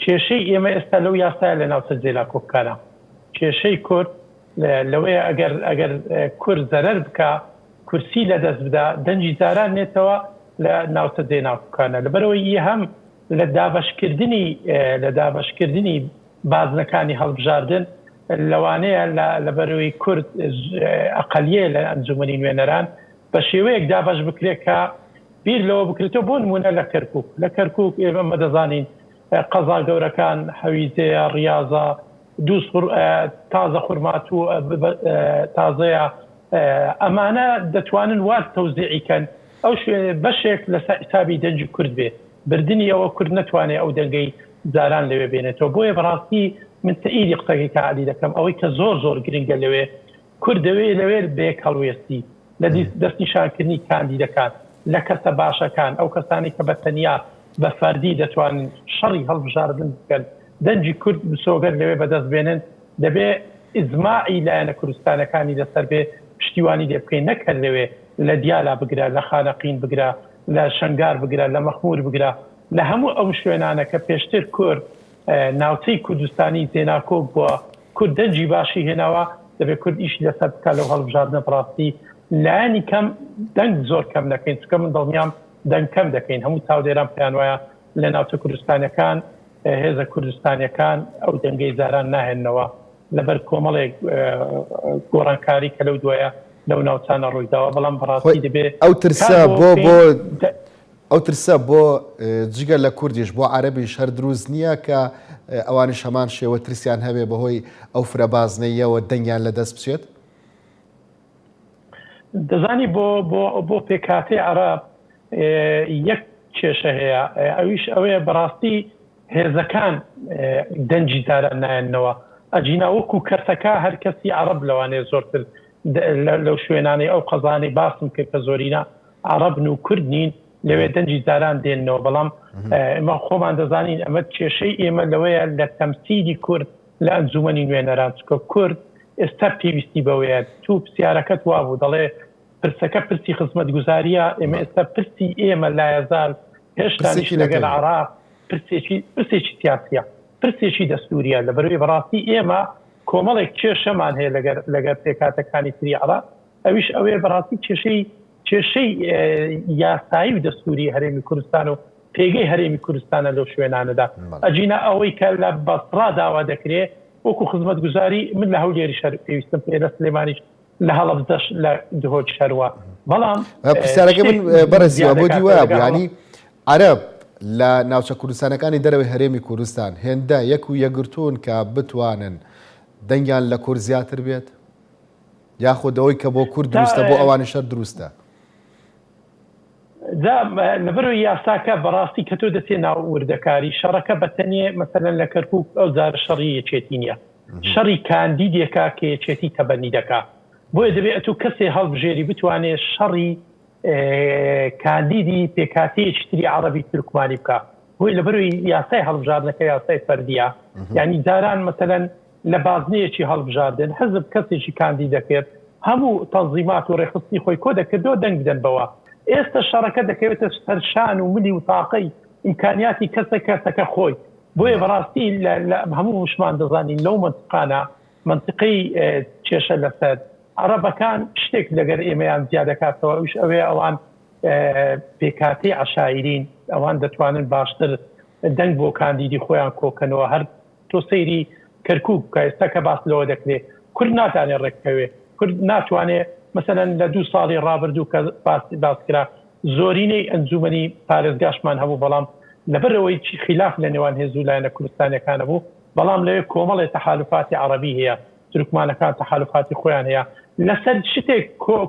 کێشەی ئێمە ئێستا لەو یاسایە لە ناوچە جێلا کۆبکانە کێشەی کورد لەوەیە ئەگەر کورد زەرەر بکە کورسی لەدەست بدا دەنجی جاران نێتەوە لە ناوچە جێناوکانە لەبەرەوەی هەم لە دابەشکردنی بازنەکانی هەڵبژاردن لەوانەیە لەبەرەوەی کورد ئەقەلیە لە ئەنجومەنی نوێنەران بە شێوەیەک دابەش بکرێت کە بیر لەوە بکرێتەوە بۆ نمونە لە کەرکووک ئێمە دەزانین قەزا گەورەکان حەویزەیە ڕیاضە تازە خورمات و تازەیە ئەمانە دەتوانن وارد تەوزیعیکەن ئەو بەشێک لە حسابی دەنجی کورد بێ بردننی ئەوە کورد نەتوانێت ئەو دەنگەی جاران لەوێ بێنێتەوە بۆیە بەڕاستی من تەئیدی قسەکەی کە عەلی دەکەم ئەوەی کە زۆر گرنگە لەوێ کورد دەوێت لەوێ بێک هەڵوێستی لە دەستنیشانکردنی کاندیدەکان لە کەسە باشەکان ئەو کەسانی کە بە تەنیا بە فەردی دەتوانن شەڕی هەڵبژاردن بکەن دەنجی کورد بسۆگەر لەوێ بەدەست بێنن دەبێت ئیزماعی لایەنە کوردستانەکانی لەسەر بێ پشتیوانی لێ بکەین نەکرد لەوێ لە دیالا بگرە لە خانەقین بگرە لە شنگار بگرە لە مەخمور بگرە لە هەموو ئەو شوێنانە کە پێشتر کورد ناوچەی کوردستانی زێناکۆک بووە کورد دەنجی باشی هێناوە دەبێت کورد ئیشی لەسەر بکە لەو هەڵبژاردنە بەڕاستی لایەنی کەم دەنگ زۆر کەم دەکەین چکە من دڵنیام دەنگ کەم دەکەین هەموو چاودێران پێیان وایە لە ناوچە کوردستانەکان هێزە کوردستانیەکان ئەو دەنگەی زاران ناهێننەوە لەبەر کۆمەڵێک گۆڕانکاری کە لەو دوایە لەو ناوچانە ڕوویداوە بەڵام بەڕاستی دەبێت ئەو ترسە بۆ جگە لە کوردیش بۆ عەرەبیش هەر دروست نییە کە ئەوانش هەمان شێوە ترسیان هەبێ بەهۆی ئەو فرەبازنەیەوە دەنگیان لەدەست بچێت دەزانی بۆ پێکاتی عەرەب یەک کێشە هەیە ئەویش ئەوەیە بەڕاستی هێزەکان دەنجی دارە نایەنەوە ئەجینا وەکو کەسەکە هەر کەسی عەرەب لەوانەیە زۆرتر لەو شوێنانەی ئەو قەزانەی باسم کرد کە زۆرینە عەرەبن و کورد نین لەوێ دەنجی داران دێنەوە بەڵام ئێمە خۆمان دەزانین ئەمە کێشەی ئێمە لەوەیە لە تەمسیلی کورد لە ئەنجومەنی نوێنەران چکە کورد ئێستا پێویستی بەوەیە تو پرسیارەکەت وا بوو دەڵێ پرسەکە پرسی خزمەتگوزاریە ئێمە ئێستا پرسی ئێمە لایەزال هێشتانیش لەگەڵ عێراق پرسێکی سیاسیە پرسێکی دەستوریە لەبەرەوەی بەڕاستی ئێمە کۆمەڵێک کێشەمان هەیە لەگەر پێکاتەکانی تری عێراق ئەویش ئەوەیە بەڕاستی کێشەی یاسایی و دەستوری هەرێمی کوردستان و پێگەی هەرێمی کوردستانە لەو شوێنانەدا ئەجینا ئەوەی کە لە بەسڕا داوا دەکرێت وەکو خزمەتگوزاری من لە هەولێری شەر پێویستم پێ لە سلێمانیش لە هەڵەبجەش لە دهۆک شەروە بەڵام پرسیارەکە من بەرەزیوە بۆ دیوایە بوو ینی عەرەب لە ناوچە کوردستانەکانی دەرەوەی هەرێمی کوردستان هێندە یەک و یەکگرتوون کە بتوانن دەنگیان لە کورد زیاتر بێت یاخۆ ئەوەی کە بۆ کورد دروستە بۆ ئەوانی شەر دروستە لەبەرەوەی یاساکە بەڕاستی کە تۆ دەچێ ناو وردەکاری شەڕەکە بەتەنێ مەسەلەن لە کەرکووک ئەو جارە شەڕی یەکێتی نییە، شەڕی کاندیدێکا کە یەکێتی تەبەنی دەکا، بۆیە دەبێت ئەتو کەسێ هەڵبژێری بتوانێت شەڕی کاندیدی پێکاتەیەکی تری عەرەبی تورکمانی بکە. بۆی لەبەرەوەی یاسای هەڵبژاردنەکە یاسای فەردیە، یعنی جاران مەسەلەن لە بازنەیەکی هەڵبژاردن حزب کەسێکی کاندید دەکرد هەموو تەنزیمات و ڕێخستی خۆی کۆ دەکردەوە دەنگ بدەن بەوە. ئێستا شەڕەکە دەکەوێتە سەرشان و ملی و تاقەی ئیمکانیاتی کەسەکە خۆی. بۆیە بەڕاستی هەموو شمان دەزانین لەو منطقانە منطقەی کێشە لەسەر عەرەبەکان شتێک لەگەر ئێمەیان زیادەکاتەوە ئەوش ئەوەیە ئەوان پێکاتەی عەشایرین ئەوان دەتوانن باشتر دەنگ بۆ کاندیدی خۆیان کۆکەنەوە. هەر تۆ سەیری کەرکووک کە ئێستا کە باس لەوە دەکرێت کورد ناتوانێت ڕێککەوێت، کورد ناتوانێت مەسەلەن لە 2 ساڵی ڕابردوو کە باسکرا زۆرینەی ئەنجومەنی پارێزگاشمان هەبوو، بەڵام لەبەرەوەی خلاف لە نێوان هێزوو لایەنە کوردستانیەکانە بوو، بەڵام لەوێ کۆمەڵی تەحالوفاتی عەرەبی هەیە، تورکمانەکان تەحالوفاتی خۆیان هەیە لەسەر شتێک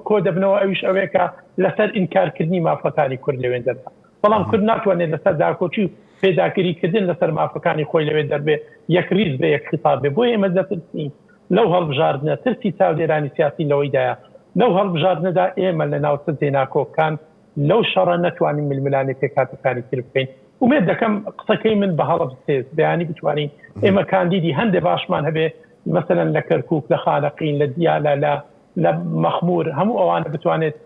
کۆ دەبنەوە، ئەویش ئەوەیە لەسەر ئینکارکردنی مافەکانی کورد لەوێ دەربێت، بەڵام کورد ناتوانێت لەسەر داکۆچی و پێداگیریکردن لەسەر مافەکانی خۆی لەوێ دەربێت یەک ریز بێ یەک خیتاب بێ. بۆ ئێمە دەترسین لەو هەڵبژاردنە ترسی چاودێرانی سیاسی لەوەیدایە، لەو هەڵبژاردنەدا ئێمە لە ناو زێناکۆکان لەو شەڕە نەتوانین ململانی پێکاتەکانی تر بکەین. ومێد دەکەم قسەکەی من بە هەڵە بستێت بەیانی بتوانین ئێمە کاندیدی هەندێک باشمان هەبێ مەسەلەن لە کەرکووک لە خانەقین لە دیالە لە مەخمور هەموو ئەوانە بتوانێت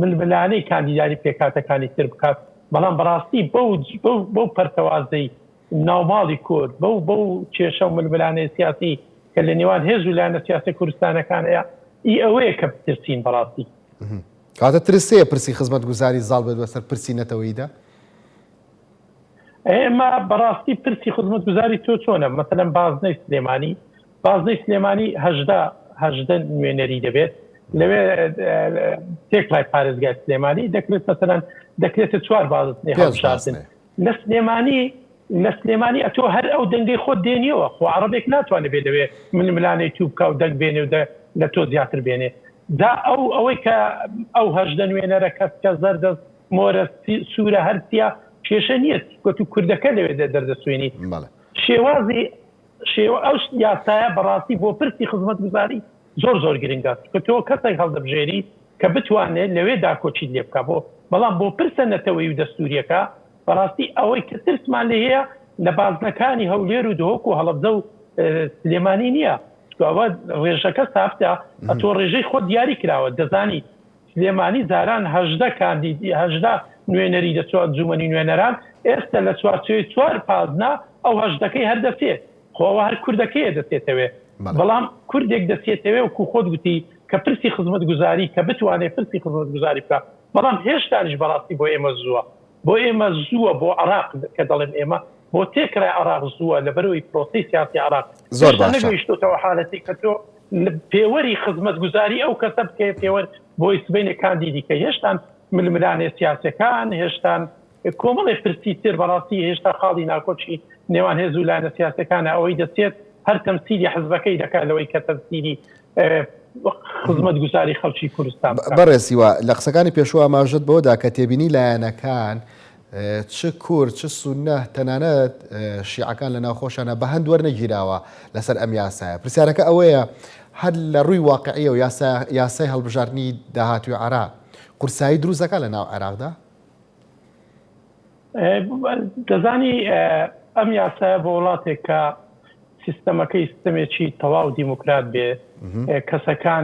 ململانەی کاندیداری پێکاتەکانی تر بکات، بەڵام بەڕاستی بەو پەرتەوازەی ناوماڵی کورد بەو کێشە و ململانەی سیاسی کە لە نێوان هێز و لایەنە سیاسی کوردستانەکانەیە ئەوەیە کە بترسین بەڕاستی. کاتە ترسەیە پرسی خزمەتگوزاری زاڵ بێت بەسەر پرسی نەتەوەییدا؟ ئێمە بەڕاستی پرسی خزمەتگوزاری تۆ چۆنە؟ مەسەلەن بازنەی سلێمانی 18 نوێنەری دەبێت لەوێ تێکلای پارێزگای سلێمانی دەکرێت مەسەلەن دەکرێتە 4 بازنەی هەڵبژاردن لە سلێمانی ئەتۆ هەر ئەو دەنگەی خۆت دێنیەوە، خۆ عەرەبێک ناتوانێت بێ دەوێت ململانەی تو بکە و دەنگ بێنێ و لە تۆ زیاتر بێنێ. دا ئەوەی کە ئەو 18 نوێنەرە کەسکە زەردەست مۆرە سوورە هەرسیە کێشە نییە، گوت و کوردەکە لەوێ دەردەسوێنیت. شێوازی ئەو یاسایە بەڕاستی بۆ پرسی خزمەتگوزاری زۆر گرنگە کە تۆ کەسێک هەڵدەبژێری کە بتوانێت لەوێ داکۆچی لێ بکە، بەڵام بۆ پرسە نەتەوەی و دەستوریەکە بەڕاستی ئەوەی کە ترسمان لێ هەیە لە بازنەکانی هەولێر و دهۆک و هەڵەبجە و سلێمانی نییە، ئەوە ڕێژەکە سافتە ئەتۆ ڕێژەی خۆ دیاری کراوە. دەزانی سلێمانی زاران 18 نوێنەری دەچوە ئەنجومەنی نوێنەران ئێستا لە چوارچێوەی 4 پازنە ئەو 18ەکەی هەردەچێت، خۆەوە هەر کوردەکەیە دەچێتەوێ، بەڵام کوردێک دەچێتەوێ وەکو خۆت گوتی کە پرسی خزمەتگوزاری کە بتوانێت پرسی خزمەتگوزاری بکە، بەڵام هێشتانیش بەڕاستی بۆ ئێمە زووە بۆ عێراق کە دەڵێن ئێمە بۆ تێکرای عێراق زووە لەبەرەوەی پرۆسی سیاسی عێراق زۆر باشە نەگەیشتۆتەوە حالەتی کە تۆ پێوەری خزمەتگوزاری ئەو کەسە بکەی پێوەر بۆی سبەینە کاندیدی کە هێشتان ململانێ سیاسەکان هێشتان کۆمەڵی پرسی تر بەڕاستی هێشتا خاڵی ناکۆچی نێوان هێز و لایەنە سیاسەکانە ئەوەی دەچێت هەر تەمسیلی حزبەکەی دەکات لەوەی کە تەمسیلی خزمەتگوزاری خەڵکی کوردستان. بەڕێزیوە لە قسەکانی پێشوە ئاماژەت بەوەدا کە تێبینی لایەنەکان چ کورد چ سونە تەنانەت شیعەکان لە ناوخۆشانە بە هەند وەرنەگیراوە لەسەر ئەم یاسایە. پرسیارەکە ئەوەیە هەر لە ڕووی واقعیە و یاسای هەڵبژاردننی داهاتوی عێراق قورسایی دروستەکە لە ناو عێراقدا؟ دەزانی ئەم یاسایە بۆ وڵاتێک کە سیستەمەکەی سیستەمێکی تەواو دیموکرات بێ کەسەکان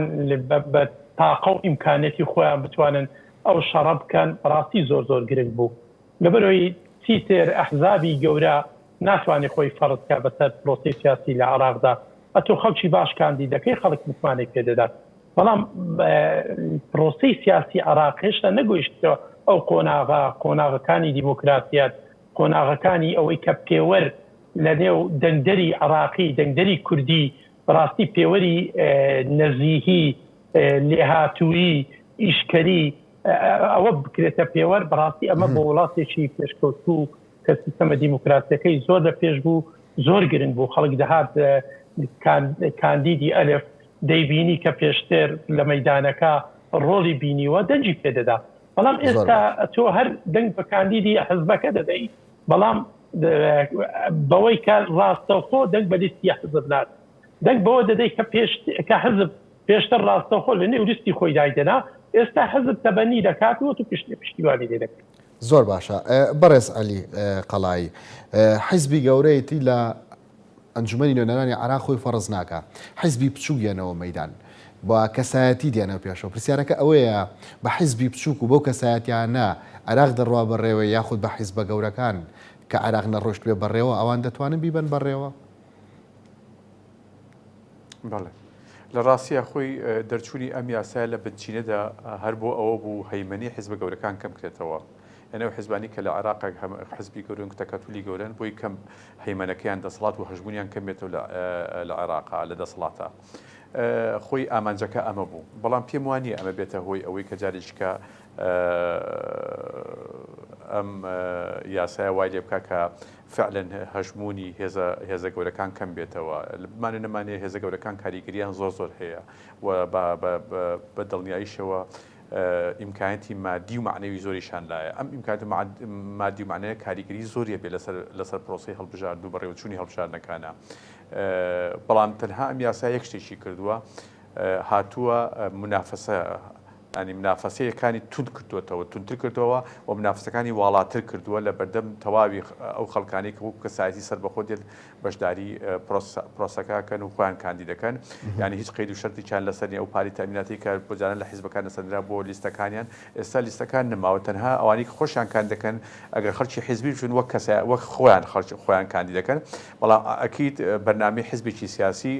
بە تاقە و ئیمکانێتی خۆیان بتوانن ئەو شەڕە بکەن ڕاستی زۆر گرنگ بوو، لەبەرەوەی چیتر ئەحزابی گەورە ناتوانێت خۆی فەرضکە بەسەر پرۆسی سیاسی لە عێراقدا، ئەتۆ خەڵکی باش کاندیدەکەی خەڵک متمانێک پێدەدات، بەڵام پرۆسی سیاسی عێراق هێشتا نەگۆیشتەوە ئەو قۆناغەکانی دیموکراسیات، قۆناغەکانی ئەوەی کە پێوەر لە نێو دەنگدەری عێراقی دەنگدەری کوردی بەڕاستی پێوەری نەزیهی لێهاتووی ئیشکەری ئەوە بکرێتە پێوەر بەڕاستی ئەمە بۆ وڵاتێکی پێشکەوتوو کە سیستەمە دیموکراسیەکەی زۆر لە پێش بوو زۆر گرنگ بوو، خەڵک دەهات کاندیدی ئەلف دەیبینی کە پێشتر لە مەیدانەکە ڕۆڵی بینیوە دەنجی پێدەدا، بەڵام ئێستا تۆ هەر دەنگ بە کاندیدی حزبەکە دەدەی بەڵام بەوەی کە ڕاستەوخۆ دەنگ بە لیستی حزب نات دەنگ بەوە دەدەی کە حزب پێشتر ڕاستەوخۆ لە نێو لیستی خۆی دایدەنا ئێستا حزب تەبەنی دەکاتەوە تو پشتیوانی لێ دەکەیت. زۆر باشە بەڕێز عەلی قەڵایی حیزبی گەورەیەتی لە ئەنجومەنی نوێنەرانی عێراق خۆی فەرز ناکە حیزبی بچوو گەێنەوە مەیدان بۆ کەسایەتی دێنەوە پێشەوە پرسیارەکە ئەوەیە بە حیزبی بچووک و بەو کەسایەتیانە عێراق دەڕوا بەڕێوە یاخود بە حیزبە گەورەکان کە عێراق نەڕۆشت بێ بەڕێوە ئەوان دەتوانن بیبن بەڕێوە؟ بەڵێ لە ڕاستیە خۆی دەرچوونی ئەم یاسایە لە بنچینەدا هەر بۆ ئەوە بوو هەیمەنی حیزبە گەورەکان کەم بکرێتەوە. ئەنەو حیزبانی کە لە عێراق حزبی گەورن تەکەتولی گەورن بۆی کەم هەیمەنەکەیان دەسەڵات و هەژبوونیان کەم بێتەوە لە عێراقا لە دەسەڵاتە. خۆی ئامانجەکە ئەمە بوو بەڵام پێم وانە ئەمە بێتە هۆی ئەوەی کە جارێککە ئەم یاسایە وای لێ بکە کە فعلەن هەژمونی هێزە گەورەکان کەم بێتەوە بمانە نەمانێت هێزە گەورەکان کاریگەریان زۆر هەیە و بە دڵنیاییشەوە ئیمکانەتی مادی و معنەوی زۆریشان لایە ئەم ئیمکانات مادی و معنەیە کاریگەری زۆریە بێ لەسەر پرۆسی هەڵبژاردن و بەڕێوەچوونی هەڵبژاردنەکانە بەڵام تەنها ئەم یاسا یەک شتێکی کردووە هاتووە منافەسە ینی منافەسەیەکانی تند کردوێتەوە تونتر کردەوە و منافەسەکانی واڵاتر کردووە لە بەردەم تەواوی ئەو خەڵکانی کە کەسایەتی سەربەخۆ دێت بەشداری پرۆسەکەکەن و خۆیان کاندی دەکەن یعنی هیچ قەید و شەرتێکیان لەسەر ئەو پاری تەمیناتی کە بۆجاران لە حیزبەکان نەسەندرا بۆ لیستەکانیان ئێستا لیستەکان نەماوە تەنها ئەوانی کە خۆشیان کاندی دەکەن ئەگەر خەڵکی حیزبی بچون وەک خۆیان خۆیان کاندی دەکەن بەڵام ئەکید بەرنامەی حیزبێکی سیاسی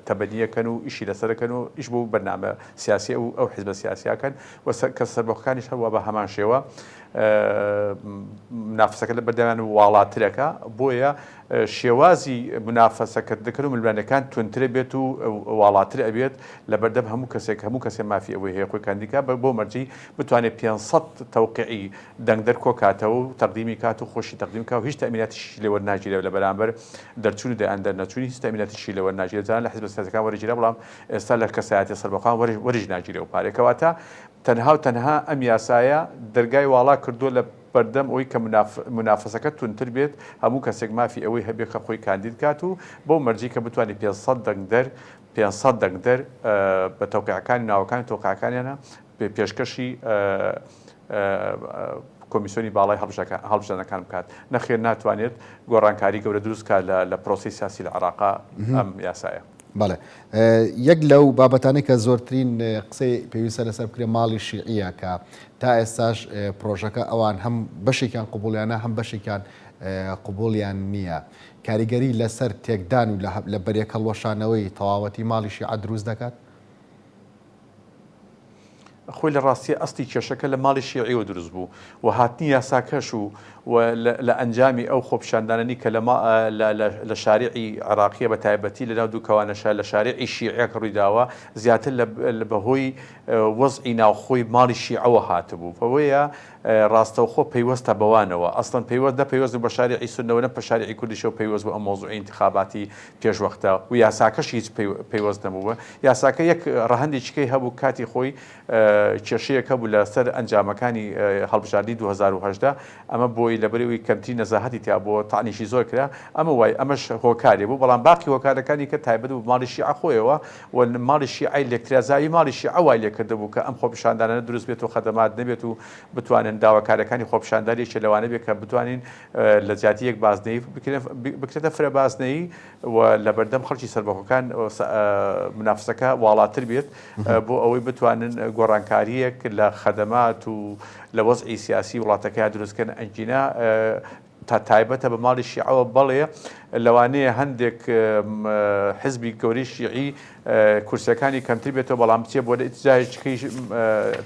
تەبەنیەکەن و ئیشی لەسەرەکەن و ئیش بۆ بەرنامە سیاسی ئەو حیزب سیاسیەکان و کە سەربەخۆکانیش هەروە بە هەمان شێوە منافسەکە لە بەردەمیان واڵاترەکە بۆیە شێوازی منافەسەکردنەکەن و ململانەکان تونترە بێت و واڵاتر ئەبێت لە بەردەم هەموو کەسێک مافی ئەوەی هەیە خۆی کاندیکا بۆ مەرجی بتوانێت 500 تەوقیعی دەنگدەر کۆکاتەوە و تەقدیمی کات و خۆشی تەقدیمکە و هیچ تەمیناتیشی لێوە ناگیرێت لە بەرامبەر دەرچوون و دەرنەچوونی هیچ تەمیناتیشی لێوە ناگیرێت لە حیزب سیاسیەکان وەرەگیرە بەڵام ئێستا لە کەسایەتی سەربەخۆکان وەرج ناگیرێ و پارێکەواتە تەنها ئەم یاسایە دەرگای واڵا کردووە لە بەردەم ئەوەی کە منافەسەکە تونتر بێت هەموو کەسێک مافی ئەوەی هەبێت کە خۆی کاندید کات و بۆ مەرجی کە بتوانێت 500 دەنگدەر بە تەوقیعەکانی ناوەکانی تۆقیعەکانیانە پێشکەشی کۆمیسیۆنی باڵای هەڵبژاردنەکان بکات نەخێر ناتوانێت گۆڕانکاری گەورە دروستکات لە پرۆسی سیاسی لە عێراقا ئەم یاسایە. بەڵێ یەک لەو بابەتانەی کە زۆرترین قسەی پێویستە لەسەر بکرێ ماڵی شیعیە کە تا ئێستاش پرۆژەکە ئەوان هەم بەشێکیان قوبولیانە هەم بەشێکیان قوبولیان نییە کاریگەری لەسەر تێکدان و لە بەرێک هەڵوەشانەوەی تەواوەتی ماڵی شیعە دروست دەکات؟ خۆی لە ڕاستی ئەستی کێشەکە لە ماڵی شیعیەوە دروست بوو و هاتنی یاساکەش و لە ئەنجامی ئەو خۆپشانداننی کە لە شاریعی عێراقیە بە تایبەتی لە ناو دوو کەوانەشە لە شاریعی شیعە کە ڕوویداوە زیاتر لە بەهۆی وەزعی ناوخۆی ماڵی شیعەوە هاتبوو فەوەیە ڕاستەوخۆ پەیوەستە بەوانەوە ئەسڵەن پەیوەست بە شاریعی سونەوە نە بە شاریعی کوردیشەوە پەیوەست بە ئەم مۆزوعی انتخاباتی پێشوەختە و یاساکەش هیچ پەیوەست نەبووە یاساکە یەک ڕەهەندێکیکەی هەبوو کاتی خۆی کێشەیەک هەبوو لەسەر ئەنجامەکانی هەڵبژاردنی 2010 ئەمە بۆی لەبەرەوەی کەمتری نەزاهەتی تیا بۆ تاانیشی زۆر کرا ئەمە وای ئەمەش هۆکارێ بوو بەڵام باقی هۆکارەکانی کە تایبەت و ماڵی شیعە خۆیەوە و ماڵی شیعی لێکترازایی ماڵی شیعە وای لێکرده بوو کە ئەم خۆپیشاندانانە دروست بێت و خەدەمات نەبێت و بتوانن داواکارەکانی خۆپیشانداریەکی لەوانە بێت کە بتوانین لە جیاتی یەک بازنەی بکرێتە فرە بازنەی و لە بەردەم خەڵکی سەربەخۆکان منافسەکە واڵاتر بێت بۆ ئەوەی بتوانن گۆڕانکاریەک لە خەدەمات و لە وەزعی سیاسی وڵاتەکەی دروستکەن ئەنجینا تا تایبەتە بە ماڵی شیعەوە بەڵێ لەوانەیە هەندێک حزبی گەورەی شیعی کورسەکانی کەمتر بێتەوە بەڵام بچێ بۆ ئیتجاهی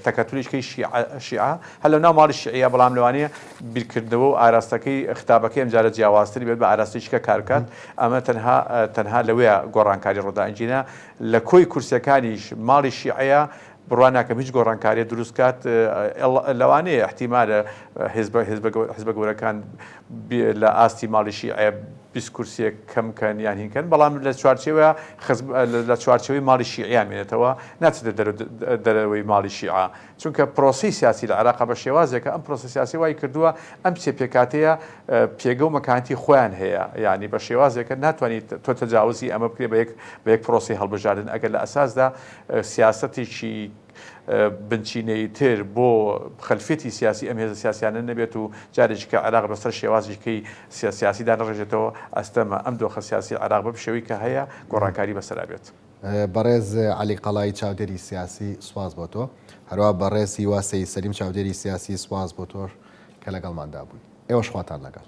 تەکەتولیشکەی شیعە هەر لەو ناو ماڵی شیعە بەڵام لەوانەیە بیرکردنەوە و ئاراستەکەی ختابەکەی ئەمجارە جیاوازتر بێت بە ئاراستەیەکە کارکات ئەمە تەنها لەوەیە گۆڕانکاری ڕۆدا ئەنجینا لە کۆی کورسەکانیش ماڵی شیعەیە بڕوان ناکەم هیچ گۆڕانکاریە دروستکات لەوانەیە احتیمالە حیزبە گەورەکان لە ئاستی ماڵی شیعە 20 کورسیە کەمکەن یان هینکەن بەڵام لە چوارچێوە لە چوارچەوەی ماڵی شیعیان مێنێتەوە ناچێتە دەرەوەی ماڵی شیعە چونکە پرۆسی سیاسی لە عێراق بە شێوازێکە ئەم پرۆسی سیاسی وای کردووە ئەم پێکاتەیە پێگە و مەکانتی خۆیان هەیە ینی بە شێوازێکە ناتوانیت تۆ تەجاوزی ئەمە بکرێ بە یەک پرۆسی هەڵبژاردن ئەگەر لە ئەساسدا سیاسەتێکی بنچینەی تر بۆ خەلفێتی سیاسی ئەم هێزە سیاسیانە نەبێت و جارێکی کە عێراق بەسەر شێوازێکی سیاسیدا نەڕێژێتەوە ئەستەمە ئەم دۆخە سیاسی عێراق بە شێوەی کە هەیە گۆڕانکاری بەسەرا بێت. بەڕێز عەلی قەڵایی چاودێری سیاسی سواز بۆ تۆ هەروە بەڕێز هیوا سەید سەلیم چاودێری سیاسی سواز بۆ تۆ کە لەگەڵماندا بووی ئێوەش خواتان لەگەڵ.